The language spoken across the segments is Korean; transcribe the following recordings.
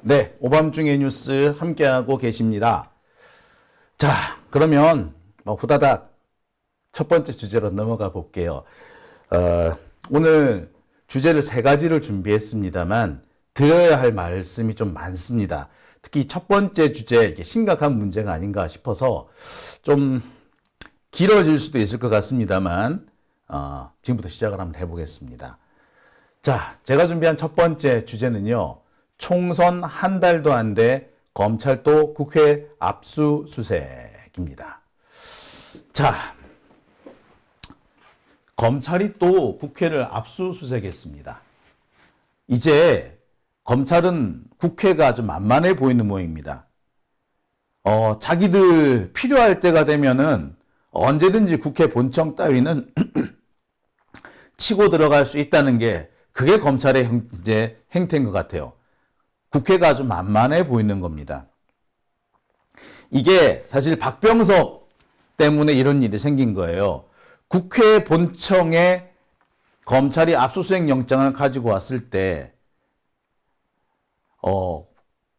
네, 오밤중의 뉴스 함께하고 계십니다. 자, 그러면 후다닥 첫 번째 주제로 넘어가 볼게요. 오늘 주제를 세 가지를 준비했습니다만 드려야 할 말씀이 좀 많습니다. 특히 첫 번째 주제, 이게 심각한 문제가 아닌가 싶어서 좀 길어질 수도 있을 것 같습니다만 지금부터 시작을 한번 해보겠습니다. 자, 제가 준비한 첫 번째 주제는요. 총선 한 달도 안 돼 검찰도 국회 압수수색입니다. 자, 검찰이 또 국회를 압수수색했습니다. 이제 검찰은 국회가 아주 만만해 보이는 모양입니다. 자기들 필요할 때가 되면은 언제든지 국회 본청 따위는 치고 들어갈 수 있다는 게 그게 검찰의 이제 행태인 것 같아요. 국회가 아주 만만해 보이는 겁니다. 이게 사실 박병석 때문에 이런 일이 생긴 거예요. 국회 본청에 검찰이 압수수색 영장을 가지고 왔을 때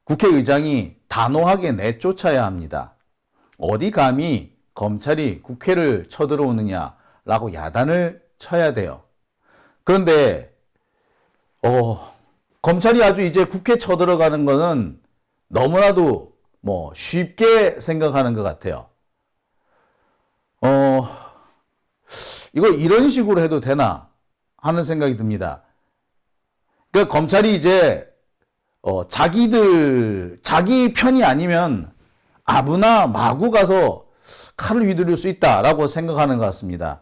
국회의장이 단호하게 내쫓아야 합니다. 어디 감히 검찰이 국회를 쳐들어오느냐라고 야단을 쳐야 돼요. 그런데 검찰이 아주 이제 국회 쳐들어가는 거는 너무나도 쉽게 생각하는 것 같아요. 이거 이런 식으로 해도 되나 하는 생각이 듭니다. 그러니까 검찰이 이제 자기 편이 아니면 아무나 마구 가서 칼을 휘두를 수 있다라고 생각하는 것 같습니다.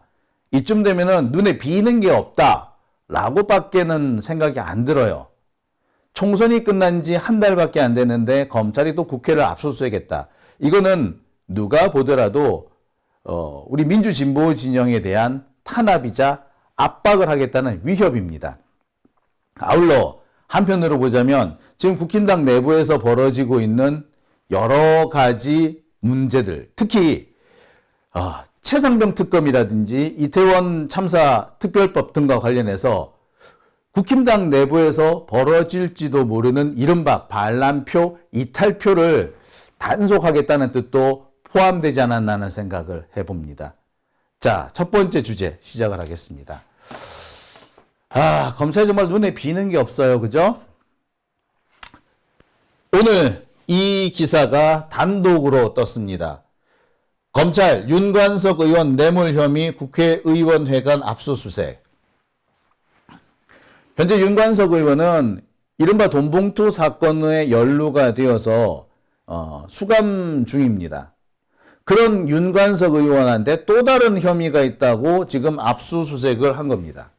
이쯤 되면은 눈에 비는 게 없다라고 밖에는 생각이 안 들어요. 총선이 끝난 지 한 달밖에 안 됐는데 검찰이 또 국회를 압수수색했다. 이거는 누가 보더라도 우리 민주진보 진영에 대한 탄압이자 압박을 하겠다는 위협입니다. 아울러 한편으로 보자면 지금 국힘당 내부에서 벌어지고 있는 여러 가지 문제들, 특히 최상병 특검이라든지 이태원 참사 특별법 등과 관련해서 국힘당 내부에서 벌어질지도 모르는 이른바 반란표, 이탈표를 단속하겠다는 뜻도 포함되지 않았나 하는 생각을 해봅니다. 자, 첫 번째 주제 시작을 하겠습니다. 검찰이 정말 눈에 비는 게 없어요. 그죠? 오늘 이 기사가 단독으로 떴습니다. 검찰 윤관석 의원 뇌물 혐의 국회의원회관 압수수색. 현재 윤관석 의원은 이른바 돈봉투 사건에 연루가 되어서 수감 중입니다. 그런 윤관석 의원한테 또 다른 혐의가 있다고 지금 압수수색을 한 겁니다.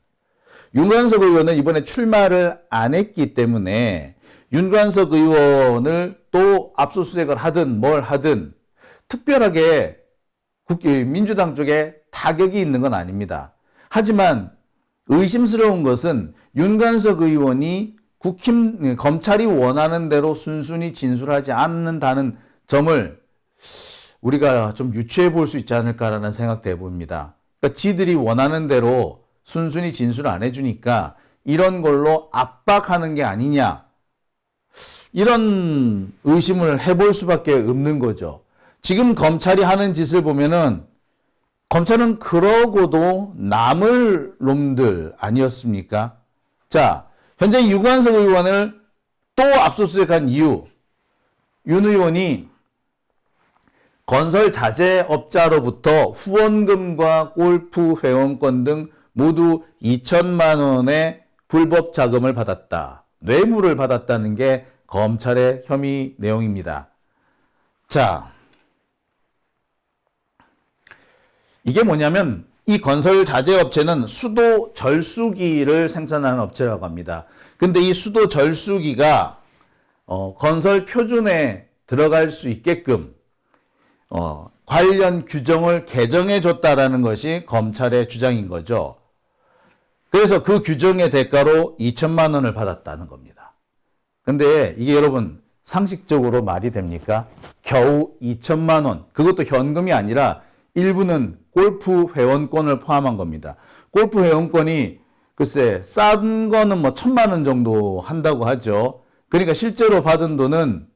윤관석 의원은 이번에 출마를 안 했기 때문에 윤관석 의원을 또 압수수색을 하든 뭘 하든 특별하게 민주당 쪽에 타격이 있는 건 아닙니다. 하지만 의심스러운 것은 윤관석 의원이 검찰이 원하는 대로 순순히 진술하지 않는다는 점을 우리가 좀 유추해 볼 수 있지 않을까라는 생각도 해봅니다. 그러니까 지들이 원하는 대로 순순히 진술을 안 해주니까 이런 걸로 압박하는 게 아니냐, 이런 의심을 해볼 수밖에 없는 거죠. 지금 검찰이 하는 짓을 보면은 검찰은 그러고도 남을 놈들 아니었습니까? 자, 현재 윤관석 의원을 또 압수수색한 이유, 윤 의원이 건설 자재업자로부터 후원금과 골프 회원권 등 모두 2천만 원의 불법 자금을 받았다. 뇌물을 받았다는 게 검찰의 혐의 내용입니다. 자, 이게 뭐냐면 이 건설 자재업체는 수도 절수기를 생산하는 업체라고 합니다. 근데 이 수도 절수기가 건설 표준에 들어갈 수 있게끔 관련 규정을 개정해 줬다라는 것이 검찰의 주장인 거죠. 그래서 그 규정의 대가로 2천만 원을 받았다는 겁니다. 근데 이게 여러분 상식적으로 말이 됩니까? 겨우 2천만 원, 그것도 현금이 아니라 일부는 골프 회원권을 포함한 겁니다. 골프 회원권이 글쎄 싼 거는 1,000만 원 정도 한다고 하죠. 그러니까 실제로 받은 돈은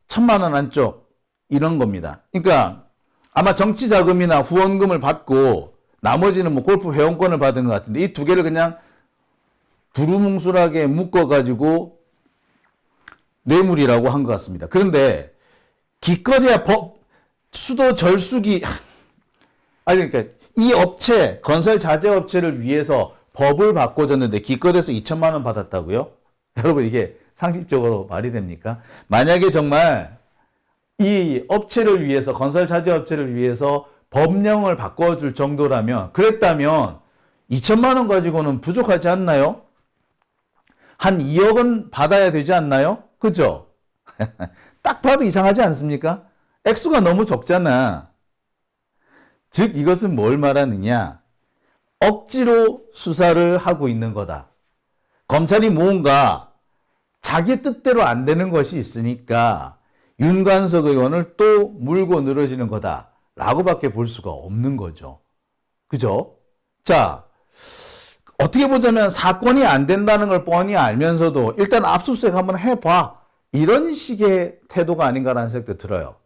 1,000만 원 안쪽 이런 겁니다. 그러니까 아마 정치 자금이나 후원금을 받고 나머지는 뭐 골프 회원권을 받은 것 같은데 이 두 개를 그냥 두루뭉술하게 묶어가지고 뇌물이라고 한 것 같습니다. 그런데 기껏해야 수도 절수기 아니 그러니까 이 업체 건설 자재 업체를 위해서 법을 바꿔줬는데 기껏해서 2,000만 원 받았다고요? 여러분 이게 상식적으로 말이 됩니까? 만약에 정말 이 업체를 위해서 건설 자재 업체를 위해서 법령을 바꿔줄 정도라면 그랬다면 2,000만 원 가지고는 부족하지 않나요? 한 2억 원 받아야 되지 않나요? 그죠? 딱 봐도 이상하지 않습니까? 액수가 너무 적잖아. 즉 이것은 뭘 말하느냐? 억지로 수사를 하고 있는 거다. 검찰이 뭔가 자기 뜻대로 안 되는 것이 있으니까 윤관석 의원을 또 물고 늘어지는 거다라고밖에 볼 수가 없는 거죠. 그죠? 자, 어떻게 보자면 사건이 안 된다는 걸 뻔히 알면서도 일단 압수수색 한번 해봐. 이런 식의 태도가 아닌가라는 생각도 들어요.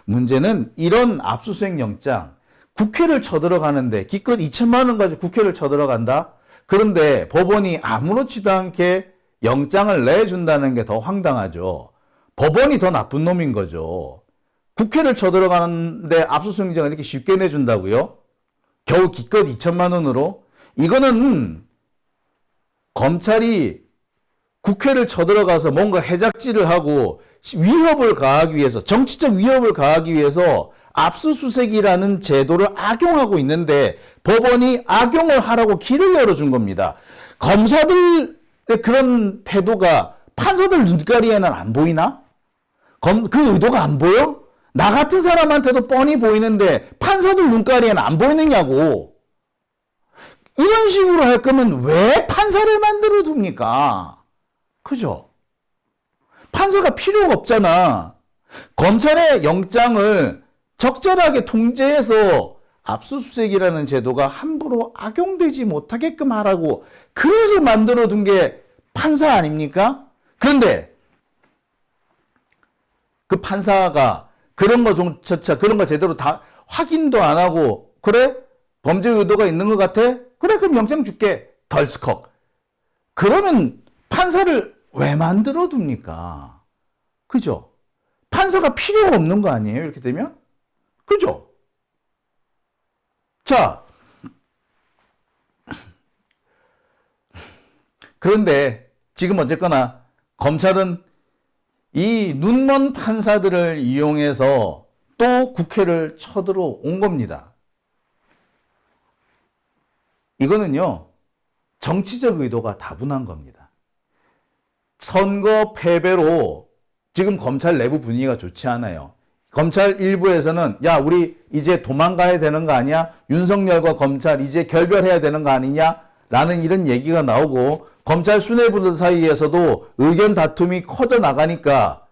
문제는 이런 압수수색 영장, 국회를 쳐들어가는데 기껏 2,000만 원 가지고 국회를 쳐들어간다? 그런데 법원이 아무렇지도 않게 영장을 내준다는 게 더 황당하죠. 법원이 더 나쁜 놈인 거죠. 국회를 쳐들어가는데 압수수색영장을 이렇게 쉽게 내준다고요? 겨우 기껏 2,000만 원으로? 이거는 검찰이 국회를 쳐들어가서 뭔가 해작질을 하고 위협을 가하기 위해서, 정치적 위협을 가하기 위해서 압수수색이라는 제도를 악용하고 있는데 법원이 악용을 하라고 길을 열어준 겁니다. 검사들의 그런 태도가 판사들 눈가리에는 안 보이나? 그 의도가 안 보여? 나 같은 사람한테도 뻔히 보이는데 판사들 눈가리에는 안 보이느냐고. 이런 식으로 할 거면 왜 판사를 만들어 둡니까? 그죠? 판사가 필요가 없잖아. 검찰의 영장을 적절하게 통제해서 압수수색이라는 제도가 함부로 악용되지 못하게끔 하라고 그래서 만들어 둔 게 판사 아닙니까? 그런데 그 판사가 그런 거조차 그런 거 제대로 다 확인도 안 하고 그래? 범죄 의도가 있는 것 같아? 그래 그럼 영장 줄게. 덜스컥. 그러면 판사를 왜 만들어 둡니까? 그죠? 판사가 필요가 없는 거 아니에요? 이렇게 되면? 그죠? 자, 그런데 지금 어쨌거나 검찰은 이 눈먼 판사들을 이용해서 또 국회를 쳐들어온 겁니다. 이거는요, 정치적 의도가 다분한 겁니다. 선거 패배로 지금 검찰 내부 분위기가 좋지 않아요. 검찰 일부에서는 야 우리 이제 도망가야 되는 거 아니야? 윤석열과 검찰 이제 결별해야 되는 거 아니냐? 라는 이런 얘기가 나오고 검찰 수뇌부들 사이에서도 의견 다툼이 커져 나가니까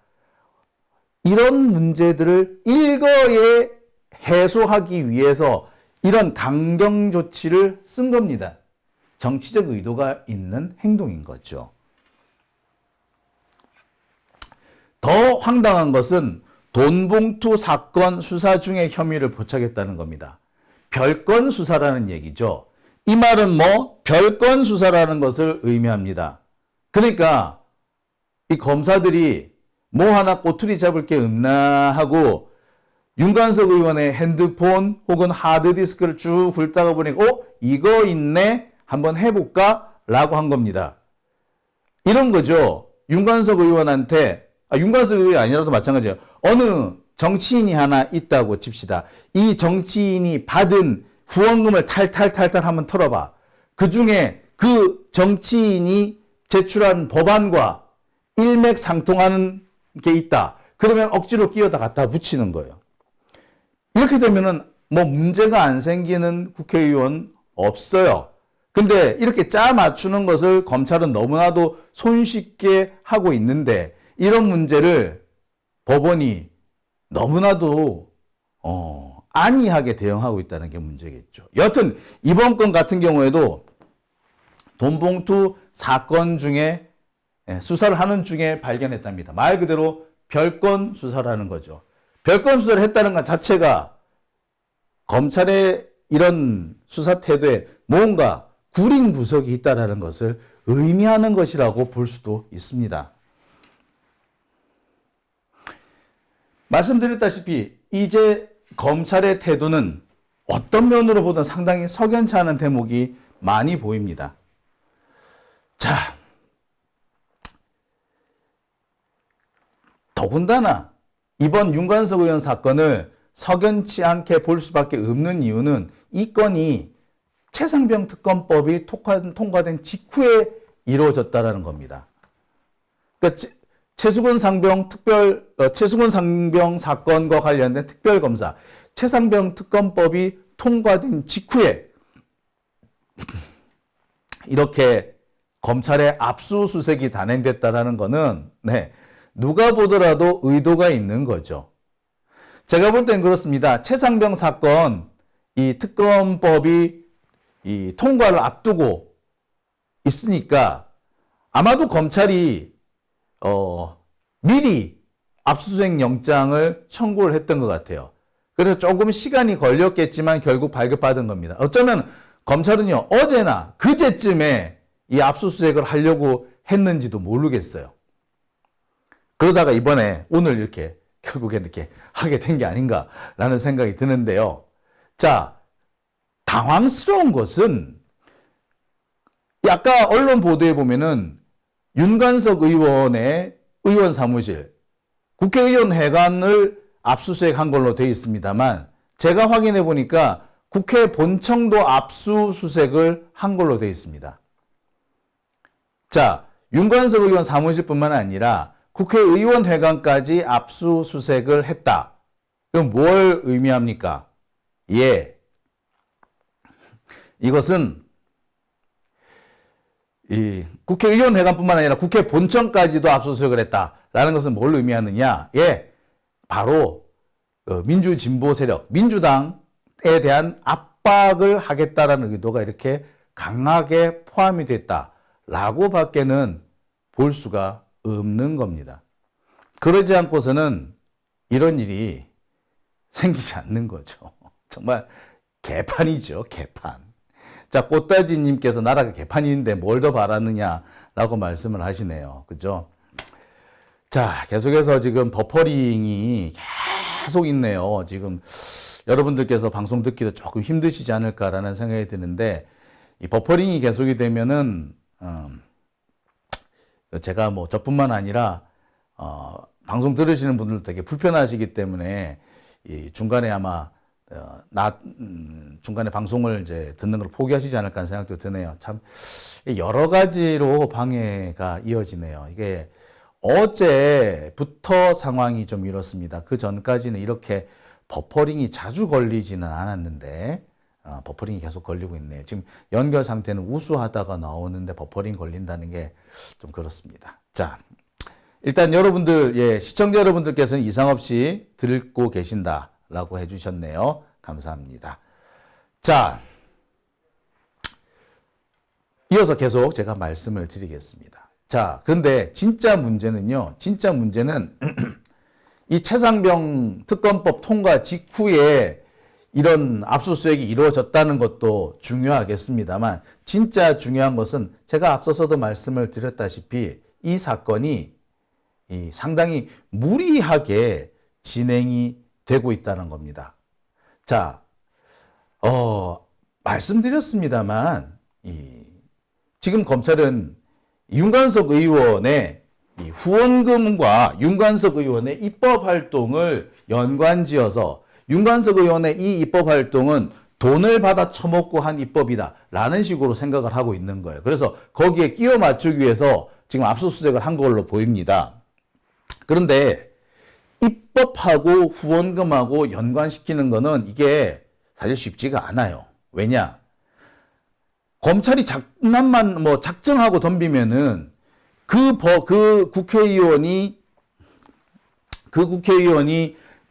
이런 문제들을 일거에 해소하기 위해서 이런 강경 조치를 쓴 겁니다. 정치적 의도가 있는 행동인 거죠. 더 황당한 것은 돈봉투 사건 수사 중에 혐의를 포착했다는 겁니다. 별건 수사라는 얘기죠. 이 말은 뭐 별건 수사라는 것을 의미합니다. 그러니까 이 검사들이 뭐 하나 꼬투리 잡을 게 없나 하고 윤관석 의원의 핸드폰 혹은 하드디스크를 쭉 훑다가 보니까 이거 있네? 한번 해볼까? 라고 한 겁니다. 이런 거죠. 윤관석 의원한테 윤관석 의원이 아니라도 마찬가지예요. 어느 정치인이 하나 있다고 칩시다. 이 정치인이 받은 후원금을 탈탈 한번 털어봐. 그 중에 그 정치인이 제출한 법안과 일맥상통하는 게 있다. 그러면 억지로 끼워다 갖다 붙이는 거예요. 이렇게 되면은 뭐 문제가 안 생기는 국회의원 없어요. 근데 이렇게 짜 맞추는 것을 검찰은 너무나도 손쉽게 하고 있는데 이런 문제를 법원이 너무나도 안이하게 대응하고 있다는 게 문제겠죠. 여하튼 이번 건 같은 경우에도 돈봉투 사건 중에 수사를 하는 중에 발견했답니다. 말 그대로 별건 수사를 하는 거죠. 별건 수사를 했다는 것 자체가 검찰의 이런 수사 태도에 뭔가 구린 구석이 있다는 것을 의미하는 것이라고 볼 수도 있습니다. 말씀드렸다시피 이제 검찰의 태도는 어떤 면으로 보든 상당히 석연치 않은 대목이 많이 보입니다. 자, 더군다나 이번 윤관석 의원 사건을 석연치 않게 볼 수밖에 없는 이유는 이 건이 최상병 특검법이 통과된 직후에 이루어졌다는 겁니다. 그러니까 최수근 상병 사건과 관련된 특별검사, 최상병 특검법이 통과된 직후에 이렇게 검찰의 압수수색이 단행됐다는 것은 누가 보더라도 의도가 있는 거죠. 제가 볼 땐 그렇습니다. 최상병 사건, 이 특검법이 이 통과를 앞두고 있으니까 아마도 검찰이 미리 압수수색 영장을 청구를 했던 것 같아요. 그래서 조금 시간이 걸렸겠지만 결국 발급받은 겁니다. 어쩌면 검찰은요, 어제나 그제쯤에 이 압수수색을 하려고 했는지도 모르겠어요. 그러다가 이번에 오늘 이렇게 결국엔 이렇게 하게 된 게 아닌가라는 생각이 드는데요. 자, 당황스러운 것은 아까 언론 보도에 보면은 윤관석 의원의 의원 사무실, 국회의원 회관을 압수수색한 걸로 되어 있습니다만 제가 확인해 보니까 국회 본청도 압수수색을 한 걸로 되어 있습니다. 자, 윤관석 의원 사무실뿐만 아니라 국회의원 회관까지 압수수색을 했다. 그럼 뭘 의미합니까? 이것은 이 국회의원 회관뿐만 아니라 국회 본청까지도 압수수색을 했다라는 것은 뭘 의미하느냐? 바로 민주진보 세력, 민주당에 대한 압박을 하겠다라는 의도가 이렇게 강하게 포함이 됐다라고 밖에는 볼 수가 없는 겁니다. 그러지 않고서는 이런 일이 생기지 않는 거죠. 정말 개판이죠, 개판. 자, 꽃다지님께서 나라가 개판인데 뭘 더 바라느냐라고 말씀을 하시네요. 그죠? 자, 계속해서 지금 버퍼링이 계속 있네요. 지금 여러분들께서 방송 듣기도 조금 힘드시지 않을까라는 생각이 드는데, 이 버퍼링이 계속이 되면은, 제가 뭐 저뿐만 아니라, 방송 들으시는 분들도 되게 불편하시기 때문에, 이 중간에 아마, 중간에 방송을 이제 듣는 걸 포기하시지 않을까 하는 생각도 드네요. 참, 여러 가지로 방해가 이어지네요. 이게 어제부터 상황이 좀 이렇습니다. 그 전까지는 이렇게 버퍼링이 자주 걸리지는 않았는데, 버퍼링이 계속 걸리고 있네요. 지금 연결 상태는 우수하다가 나오는데 버퍼링 걸린다는 게 좀 그렇습니다. 자, 일단 여러분들, 시청자 여러분들께서는 이상 없이 듣고 계신다라고 해주셨네요. 감사합니다. 자, 이어서 계속 제가 말씀을 드리겠습니다. 자, 그런데 진짜 문제는요, 진짜 문제는 이 최상병 특검법 통과 직후에 이런 압수수색이 이루어졌다는 것도 중요하겠습니다만, 진짜 중요한 것은 제가 앞서서도 말씀을 드렸다시피 이 사건이 상당히 무리하게 진행이 되고 있다는 겁니다. 자, 말씀드렸습니다만, 지금 검찰은 윤관석 의원의 후원금과 윤관석 의원의 입법 활동을 연관지어서 윤관석 의원의 이 입법 활동은 돈을 받아 처먹고 한 입법이다 라는 식으로 생각을 하고 있는 거예요. 그래서 거기에 끼워 맞추기 위해서 지금 압수수색을 한 걸로 보입니다. 그런데 입법하고 후원금하고 연관시키는 거는 이게 사실 쉽지가 않아요. 왜냐? 검찰이 작정하고 덤비면은 그 국회의원이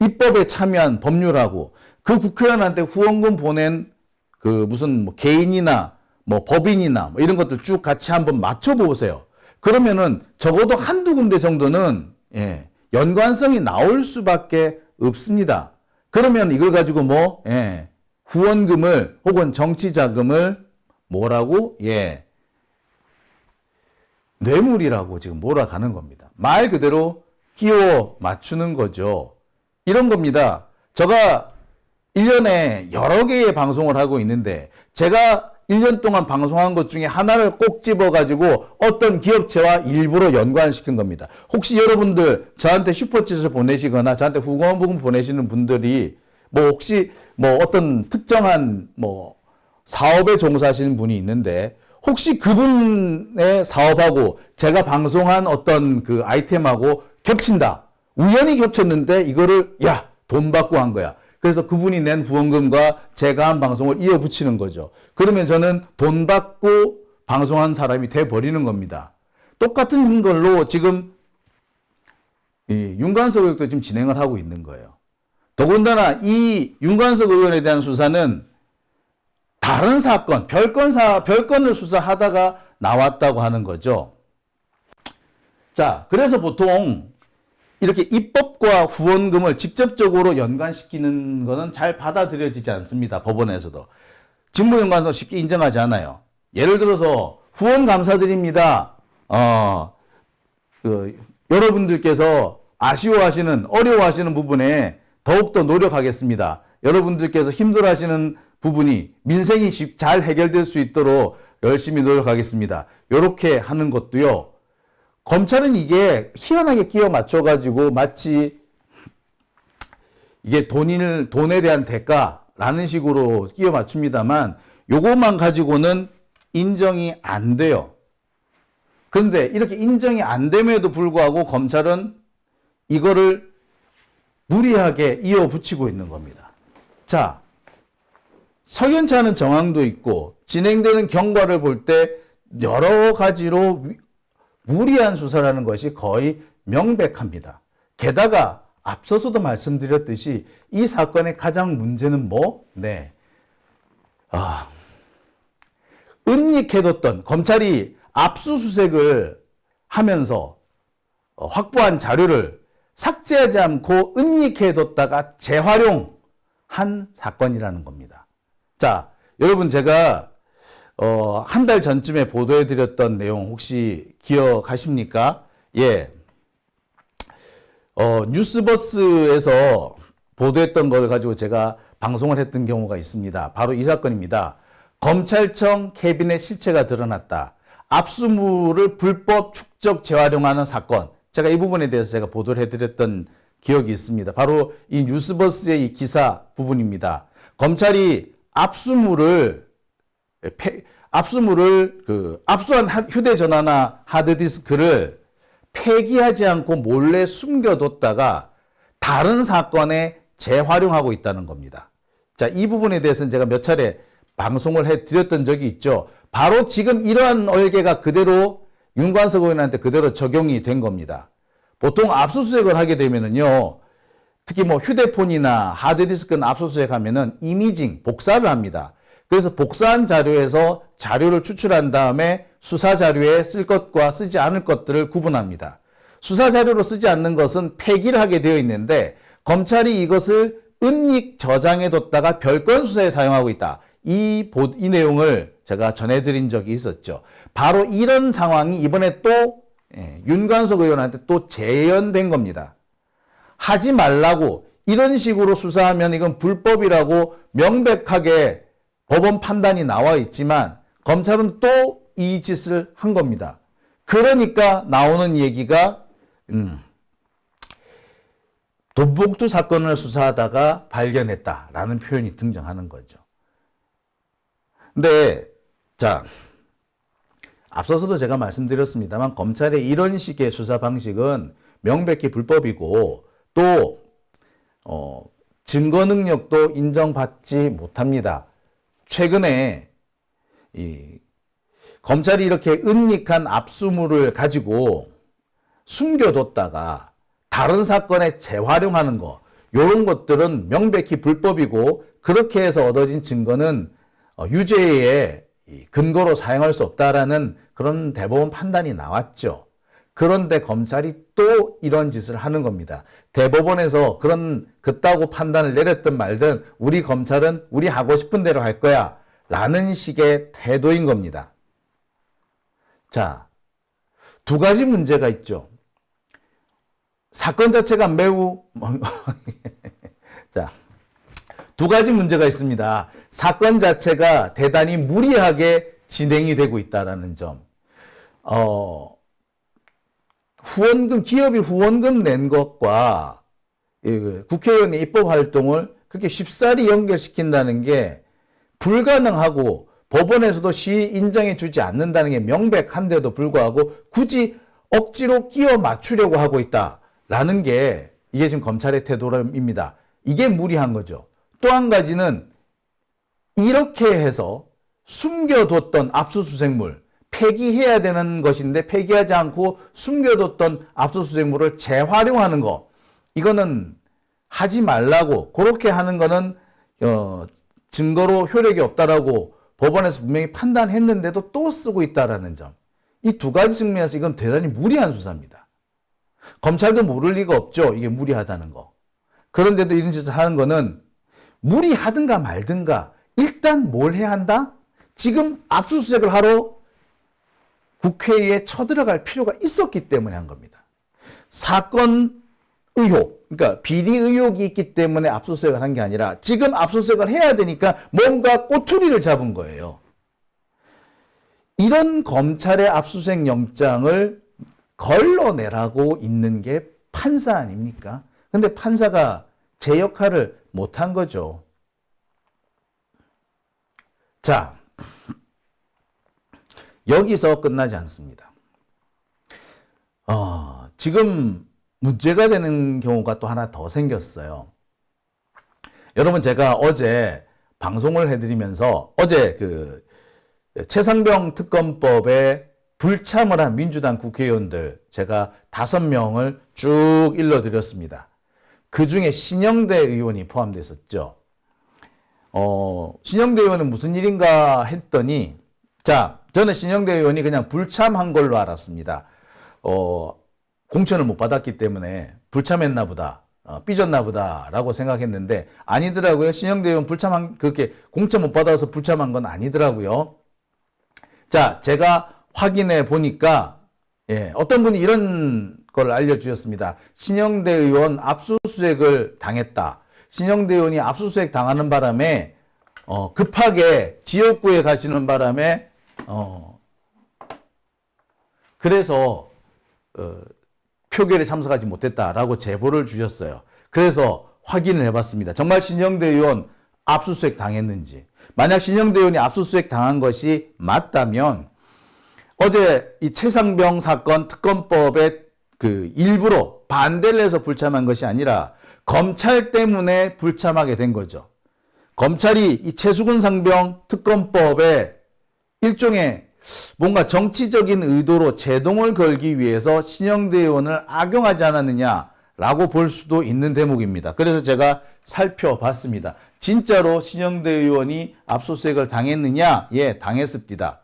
입법에 참여한 법률하고 그 국회의원한테 후원금 보낸 그 무슨 개인이나 법인이나 이런 것들 쭉 같이 한번 맞춰보세요. 그러면은 적어도 한두 군데 정도는 연관성이 나올 수밖에 없습니다. 그러면 이걸 가지고 뭐 후원금을 혹은 정치자금을 뭐라고? 뇌물이라고 지금 몰아가는 겁니다. 말 그대로 끼워 맞추는 거죠. 이런 겁니다. 제가 1년에 여러 개의 방송을 하고 있는데 제가 1년 동안 방송한 것 중에 하나를 꼭 집어가지고 어떤 기업체와 일부러 연관시킨 겁니다. 혹시 여러분들 저한테 슈퍼챗을 보내시거나 저한테 후원금 보내시는 분들이 뭐 혹시 뭐 어떤 특정한 뭐 사업에 종사하시는 분이 있는데 혹시 그분의 사업하고 제가 방송한 어떤 그 아이템하고 겹친다. 우연히 겹쳤는데 이거를 돈 받고 한 거야. 그래서 그분이 낸 후원금과 제가 한 방송을 이어붙이는 거죠. 그러면 저는 돈 받고 방송한 사람이 돼버리는 겁니다. 똑같은 걸로 지금 윤관석 의혹도 지금 진행을 하고 있는 거예요. 더군다나 이 윤관석 의원에 대한 수사는 다른 사건, 별건을 수사하다가 나왔다고 하는 거죠. 자, 그래서 보통 이렇게 입법과 후원금을 직접적으로 연관시키는 것은 잘 받아들여지지 않습니다. 법원에서도. 직무연관성 쉽게 인정하지 않아요. 예를 들어서 후원 감사드립니다. 여러분들께서 아쉬워하시는, 어려워하시는 부분에 더욱더 노력하겠습니다. 여러분들께서 힘들어하시는 부분이 민생이 잘 해결될 수 있도록 열심히 노력하겠습니다. 이렇게 하는 것도요. 검찰은 이게 희한하게 끼워 맞춰가지고 마치 이게 돈에 대한 대가라는 식으로 끼워 맞춥니다만 요것만 가지고는 인정이 안 돼요. 그런데 이렇게 인정이 안 됨에도 불구하고 검찰은 이거를 무리하게 이어붙이고 있는 겁니다. 자, 석연치 않은 정황도 있고 진행되는 경과를 볼 때 여러 가지로 무리한 수사라는 것이 거의 명백합니다. 게다가 앞서서도 말씀드렸듯이 이 사건의 가장 문제는 은닉해뒀던 검찰이 압수수색을 하면서 확보한 자료를 삭제하지 않고 은닉해뒀다가 재활용한 사건이라는 겁니다. 자, 여러분 제가 한 달 전쯤에 보도해드렸던 내용 혹시 기억하십니까? 뉴스버스에서 보도했던 걸 가지고 제가 방송을 했던 경우가 있습니다. 바로 이 사건입니다. 검찰청 캐비넷 실체가 드러났다. 압수물을 불법 축적 재활용하는 사건. 제가 이 부분에 대해서 제가 보도를 해드렸던 기억이 있습니다. 바로 이 뉴스버스의 이 기사 부분입니다. 검찰이 압수한 휴대전화나 하드디스크를 폐기하지 않고 몰래 숨겨뒀다가 다른 사건에 재활용하고 있다는 겁니다. 자, 이 부분에 대해서는 제가 몇 차례 방송을 해드렸던 적이 있죠. 바로 지금 이러한 얼개가 그대로 윤관석 의원한테 그대로 적용이 된 겁니다. 보통 압수수색을 하게 되면은요, 특히 뭐 휴대폰이나 하드디스크는 압수수색하면은 이미징, 복사를 합니다. 그래서 복사한 자료에서 자료를 추출한 다음에 수사 자료에 쓸 것과 쓰지 않을 것들을 구분합니다. 수사 자료로 쓰지 않는 것은 폐기를 하게 되어 있는데 검찰이 이것을 은닉 저장해 뒀다가 별건 수사에 사용하고 있다. 이 내용을 제가 전해드린 적이 있었죠. 바로 이런 상황이 이번에 또 윤관석 의원한테 또 재현된 겁니다. 하지 말라고 이런 식으로 수사하면 이건 불법이라고 명백하게 법원 판단이 나와 있지만 검찰은 또 이 짓을 한 겁니다. 그러니까 나오는 얘기가 돈봉투 사건을 수사하다가 발견했다라는 표현이 등장하는 거죠. 근데 자, 앞서서도 제가 말씀드렸습니다만 검찰의 이런 식의 수사 방식은 명백히 불법이고 또 증거 능력도 인정받지 못합니다. 최근에 검찰이 이렇게 은닉한 압수물을 가지고 숨겨뒀다가 다른 사건에 재활용하는 거, 이런 것들은 명백히 불법이고 그렇게 해서 얻어진 증거는 유죄의 근거로 사용할 수 없다라는 그런 대법원 판단이 나왔죠. 그런데 검찰이 또 이런 짓을 하는 겁니다. 대법원에서 그따구 판단을 내렸든 말든 우리 검찰은 우리 하고 싶은 대로 할 거야 라는 식의 태도인 겁니다. 자, 두 가지 문제가 있죠. 사건 자체가 매우 자, 두 가지 문제가 있습니다. 사건 자체가 대단히 무리하게 진행이 되고 있다는 점. 기업이 후원금 낸 것과 국회의원의 입법 활동을 그렇게 쉽사리 연결시킨다는 게 불가능하고 법원에서도 시의 인정해 주지 않는다는 게 명백한데도 불구하고 굳이 억지로 끼워 맞추려고 하고 있다라는 게 이게 지금 검찰의 태도입니다. 이게 무리한 거죠. 또 한 가지는 이렇게 해서 숨겨뒀던 압수수색물, 폐기해야 되는 것인데 폐기하지 않고 숨겨뒀던 압수수색물을 재활용하는 거, 이거는 하지 말라고, 그렇게 하는 거는 증거로 효력이 없다라고 법원에서 분명히 판단했는데도 또 쓰고 있다라는 점. 이 두 가지 측면에서 이건 대단히 무리한 수사입니다. 검찰도 모를 리가 없죠. 이게 무리하다는 거. 그런데도 이런 짓을 하는 거는 무리하든가 말든가 일단 뭘 해야 한다? 지금 압수수색을 하러 국회에 쳐들어갈 필요가 있었기 때문에 한 겁니다. 사건 의혹, 그러니까 비리 의혹이 있기 때문에 압수수색을 한 게 아니라 지금 압수수색을 해야 되니까 뭔가 꼬투리를 잡은 거예요. 이런 검찰의 압수수색 영장을 걸러내라고 있는 게 판사 아닙니까? 근데 판사가 제 역할을 못한 거죠. 자, 여기서 끝나지 않습니다. 지금 문제가 되는 경우가 또 하나 더 생겼어요. 여러분, 제가 어제 방송을 해드리면서 어제 최상병 특검법에 불참을 한 민주당 국회의원들 제가 5명을 쭉 일러드렸습니다. 그 중에 신영대 의원이 포함되어 있었죠. 신영대 의원은 무슨 일인가 했더니, 자, 저는 신영대 의원이 그냥 불참한 걸로 알았습니다. 공천을 못 받았기 때문에 불참했나 보다, 삐졌나 보다라고 생각했는데 아니더라고요. 신영대 의원 그렇게 공천 못 받아서 불참한 건 아니더라고요. 자, 제가 확인해 보니까 어떤 분이 이런 걸 알려주셨습니다. 신영대 의원 압수수색을 당했다. 신영대 의원이 압수수색 당하는 바람에 급하게 지역구에 가시는 바람에 그래서 표결에 참석하지 못했다라고 제보를 주셨어요. 그래서 확인을 해봤습니다. 정말 신영대 의원 압수수색 당했는지. 만약 신영대 의원이 압수수색 당한 것이 맞다면 어제 이 최상병 사건 특검법에 일부러 반대를 해서 불참한 것이 아니라 검찰 때문에 불참하게 된 거죠. 검찰이 이 최수근 상병 특검법에 일종의 뭔가 정치적인 의도로 제동을 걸기 위해서 신영대 의원을 악용하지 않았느냐라고 볼 수도 있는 대목입니다. 그래서 제가 살펴봤습니다. 진짜로 신영대 의원이 압수수색을 당했느냐? 예, 당했습니다.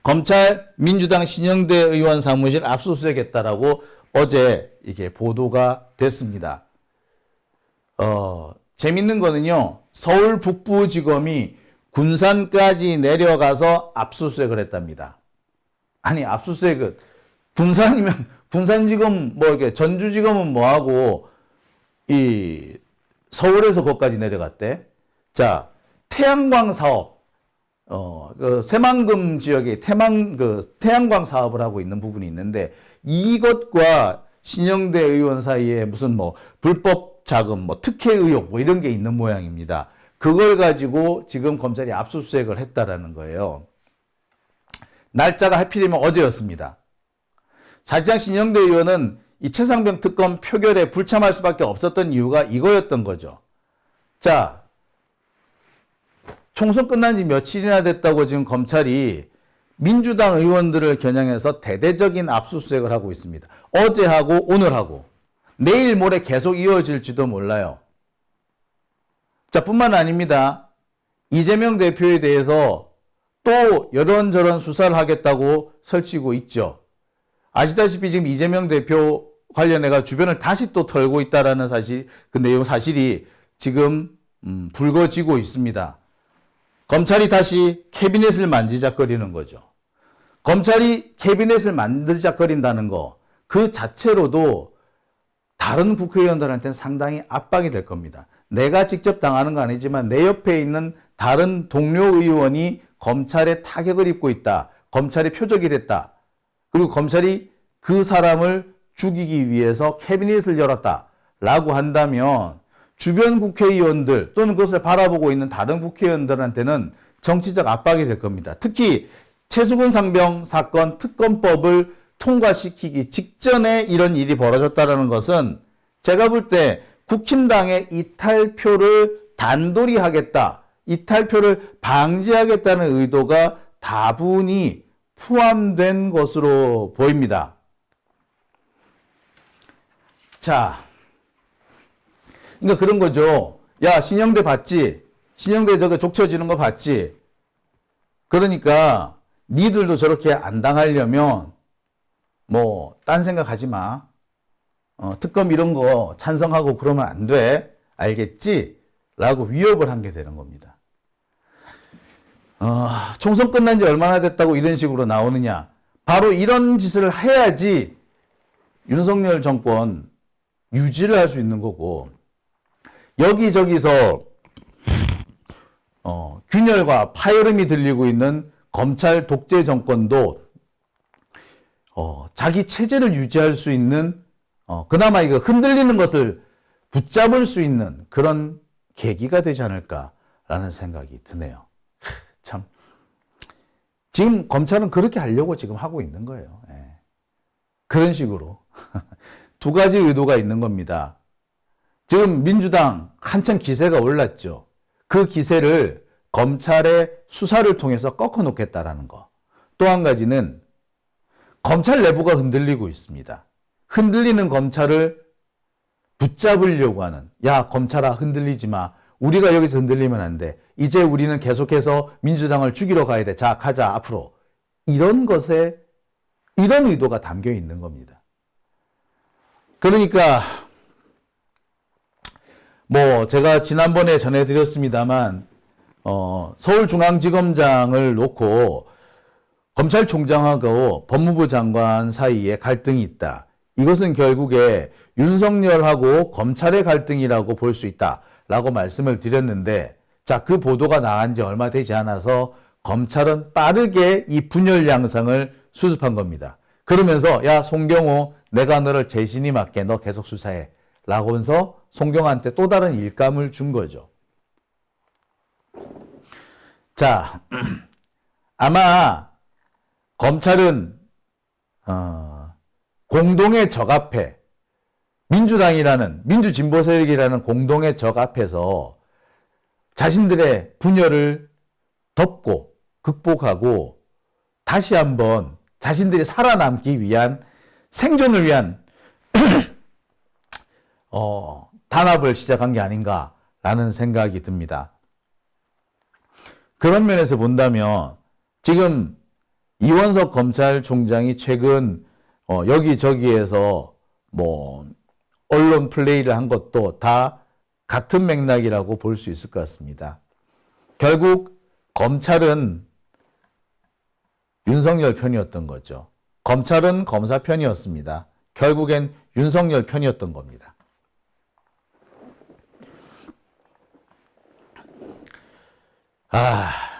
검찰 민주당 신영대 의원 사무실 압수수색했다라고 어제 이게 보도가 됐습니다. 재밌는 거는요, 서울 북부지검이 군산까지 내려가서 압수수색을 했답니다. 아니, 압수수색은 군산이면 군산지검 이렇게 전주지검은 뭐하고 이 서울에서 거기까지 내려갔대. 자, 태양광 사업, 새만금 지역에 태양광 사업을 하고 있는 부분이 있는데 이것과 신영대 의원 사이에 무슨 불법 자금, 특혜 의혹 이런 게 있는 모양입니다. 그걸 가지고 지금 검찰이 압수수색을 했다라는 거예요. 날짜가 하필이면 어제였습니다. 사실상 신영대 의원은 이 최상병 특검 표결에 불참할 수밖에 없었던 이유가 이거였던 거죠. 자, 총선 끝난 지 며칠이나 됐다고 지금 검찰이 민주당 의원들을 겨냥해서 대대적인 압수수색을 하고 있습니다. 어제 하고 오늘 하고 내일 모레 계속 이어질지도 몰라요. 자, 뿐만 아닙니다. 이재명 대표에 대해서 또 이런저런 수사를 하겠다고 설치고 있죠. 아시다시피 지금 이재명 대표 관련해가 주변을 다시 또 털고 있다라는 사실, 그 내용 사실이 지금 불거지고 있습니다. 검찰이 다시 캐비넷을 만지작거리는 거죠. 검찰이 캐비넷을 만지작거린다는 거, 그 자체로도 다른 국회의원들한테는 상당히 압박이 될 겁니다. 내가 직접 당하는 건 아니지만 내 옆에 있는 다른 동료 의원이 검찰의 타격을 입고 있다. 검찰의 표적이 됐다. 그리고 검찰이 그 사람을 죽이기 위해서 캐비넷을 열었다. 라고 한다면 주변 국회의원들 또는 그것을 바라보고 있는 다른 국회의원들한테는 정치적 압박이 될 겁니다. 특히 최수근 상병 사건 특검법을 통과시키기 직전에 이런 일이 벌어졌다는 것은 제가 볼 때 국힘당의 이탈표를 단돌이 하겠다, 이탈표를 방지하겠다는 의도가 다분히 포함된 것으로 보입니다. 자, 그러니까 그런 거죠. 야, 신영대 봤지? 신영대 저거 족쳐지는 거 봤지? 그러니까 니들도 저렇게 안 당하려면 뭐 딴 생각하지 마. 특검 이런 거 찬성하고 그러면 안 돼. 알겠지? 라고 위협을 한 게 되는 겁니다. 총선 끝난 지 얼마나 됐다고 이런 식으로 나오느냐. 바로 이런 짓을 해야지 윤석열 정권 유지를 할 수 있는 거고, 여기저기서 균열과 파열음이 들리고 있는 검찰 독재 정권도 자기 체제를 유지할 수 있는 그나마 이거 흔들리는 것을 붙잡을 수 있는 그런 계기가 되지 않을까라는 생각이 드네요. 참, 지금 검찰은 그렇게 하려고 지금 하고 있는 거예요. 예. 그런 식으로 두 가지 의도가 있는 겁니다. 지금 민주당 한참 기세가 올랐죠. 그 기세를 검찰의 수사를 통해서 꺾어놓겠다라는 거. 또 한 가지는 검찰 내부가 흔들리고 있습니다. 흔들리는 검찰을 붙잡으려고 하는, 야, 검찰아, 흔들리지 마. 우리가 여기서 흔들리면 안 돼. 이제 우리는 계속해서 민주당을 죽이러 가야 돼. 자, 가자, 앞으로. 이런 것에, 이런 의도가 담겨 있는 겁니다. 그러니까, 뭐, 제가 지난번에 전해드렸습니다만, 서울중앙지검장을 놓고 검찰총장하고 법무부 장관 사이에 갈등이 있다. 이것은 결국에 윤석열하고 검찰의 갈등이라고 볼 수 있다라고 말씀을 드렸는데, 자, 그 보도가 나간 지 얼마 되지 않아서 검찰은 빠르게 이 분열 양상을 수습한 겁니다. 그러면서 야, 송경호, 내가 너를 재신이 맡게, 너 계속 수사해 라고 하면서 송경호한테 또 다른 일감을 준 거죠. 자, 아마 검찰은 공동의 적 앞에, 민주당이라는, 민주진보 세력이라는 공동의 적 앞에서 자신들의 분열을 덮고 극복하고 다시 한번 자신들이 살아남기 위한, 생존을 위한 단합을 시작한 게 아닌가라는 생각이 듭니다. 그런 면에서 본다면 지금 이원석 검찰총장이 최근 여기저기에서 뭐 언론 플레이를 한 것도 다 같은 맥락이라고 볼 수 있을 것 같습니다. 결국 검찰은 윤석열 편이었던 거죠. 검찰은 검사 편이었습니다. 결국엔 윤석열 편이었던 겁니다.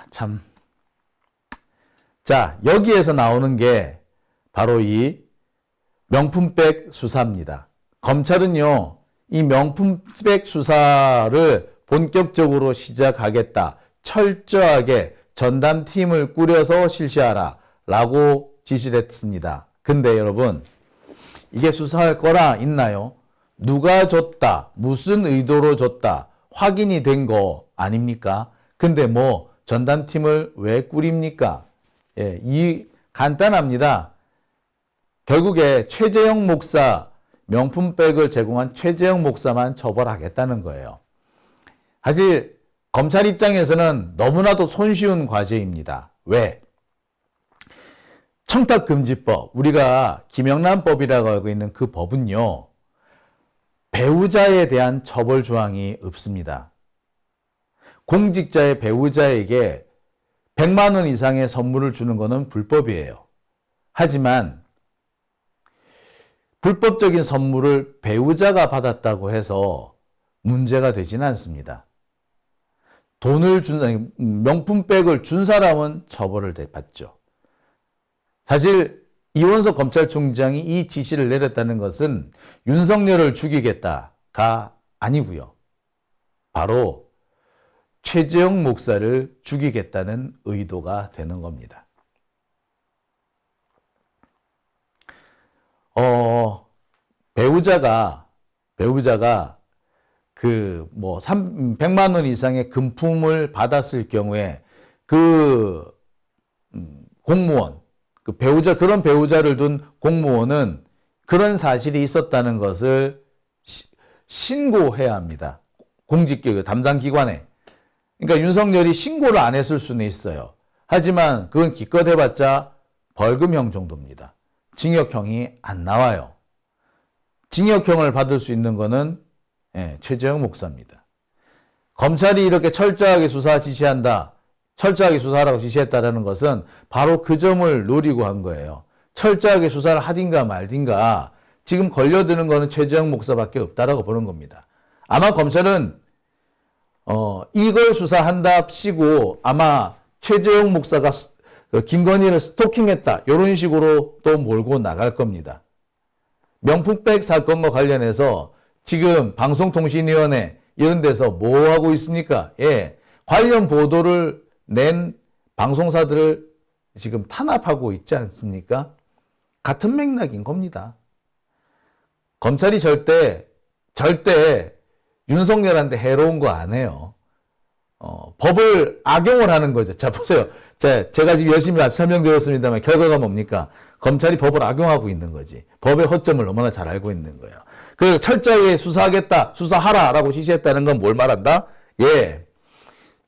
참. 자, 여기에서 나오는 게 바로 이 명품백 수사입니다. 검찰은요, 이 명품백 수사를 본격적으로 시작하겠다. 철저하게 전담팀을 꾸려서 실시하라. 라고 지시를 했습니다. 근데 여러분, 이게 수사할 거라 있나요? 누가 줬다, 무슨 의도로 줬다, 확인이 된 거 아닙니까? 근데 뭐 전담팀을 왜 꾸립니까? 예, 이 간단합니다. 결국에 최재형 목사, 명품백을 제공한 최재형 목사만 처벌하겠다는 거예요. 사실 검찰 입장에서는 너무나도 손쉬운 과제입니다. 왜? 청탁금지법, 우리가 김영란법이라고 알고 있는 그 법은요, 배우자에 대한 처벌 조항이 없습니다. 공직자의 배우자에게 100만 원 이상의 선물을 주는 것은 불법이에요. 하지만 불법적인 선물을 배우자가 받았다고 해서 문제가 되지는 않습니다. 돈을 준, 명품백을 준 사람은 처벌을 받죠. 사실 이원석 검찰총장이 이 지시를 내렸다는 것은 윤석열을 죽이겠다가 아니고요. 바로 최재형 목사를 죽이겠다는 의도가 되는 겁니다. 배우자가 그 100만 원 이상의 금품을 받았을 경우에 그 공무원, 그 배우자, 그런 배우자를 둔 공무원은 그런 사실이 있었다는 것을 신고해야 합니다. 공직기관 담당 기관에. 그러니까 윤석열이 신고를 안 했을 수는 있어요. 하지만 그건 기껏 해봤자 벌금형 정도입니다. 징역형이 안 나와요. 징역형을 받을 수 있는 거는 최재형 목사입니다. 검찰이 이렇게 철저하게 수사 지시한다. 철저하게 수사하라고 지시했다는 것은 바로 그 점을 노리고 한 거예요. 철저하게 수사를 하든가 말든가 지금 걸려드는 거는 최재형 목사밖에 없다라고 보는 겁니다. 아마 검찰은 이걸 수사한답시고 아마 최재형 목사가 김건희를 스토킹했다 이런 식으로 또 몰고 나갈 겁니다. 명품백 사건과 관련해서 지금 방송통신위원회 이런 데서 뭐 하고 있습니까? 관련 보도를 낸 방송사들을 지금 탄압하고 있지 않습니까? 같은 맥락인 겁니다. 검찰이 절대 윤석열한테 해로운 거 안 해요. 법을 악용을 하는 거죠. 자, 보세요. 제가 지금 열심히 설명드렸습니다만 결과가 뭡니까? 검찰이 법을 악용하고 있는 거지. 법의 허점을 너무나 잘 알고 있는 거예요. 그래서 철저하게 수사하겠다, 수사하라라고 지시했다는 건 뭘 말한다?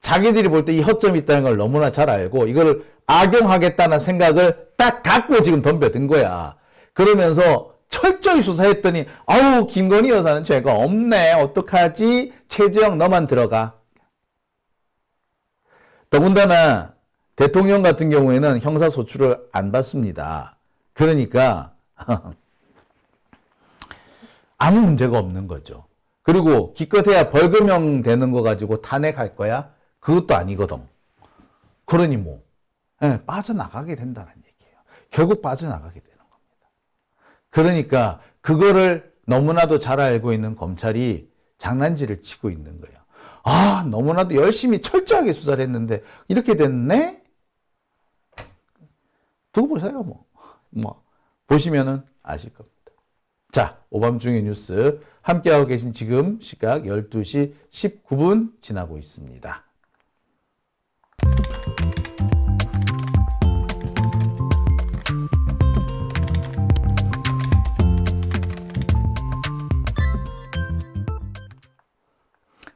자기들이 볼 때 이 허점이 있다는 걸 너무나 잘 알고 이걸 악용하겠다는 생각을 딱 갖고 지금 덤벼든 거야. 그러면서 철저히 수사했더니 아우 김건희 여사는 죄가 없네. 어떡하지? 최재형 너만 들어가. 더군다나 대통령 같은 경우에는 형사소출을 안 받습니다. 그러니까 아무 문제가 없는 거죠. 그리고 기껏해야 벌금형 되는 거 가지고 탄핵할 거야? 그것도 아니거든. 그러니 빠져나가게 된다는 얘기예요. 결국 빠져나가게 되는 겁니다. 그러니까 그거를 너무나도 잘 알고 있는 검찰이 장난질을 치고 있는 거예요. 너무나도 열심히 철저하게 수사를 했는데 이렇게 됐네? 두고 보세요. 보시면은 아실 겁니다. 자, 오밤중의 뉴스 함께하고 계신 지금 시각 12시 19분 지나고 있습니다.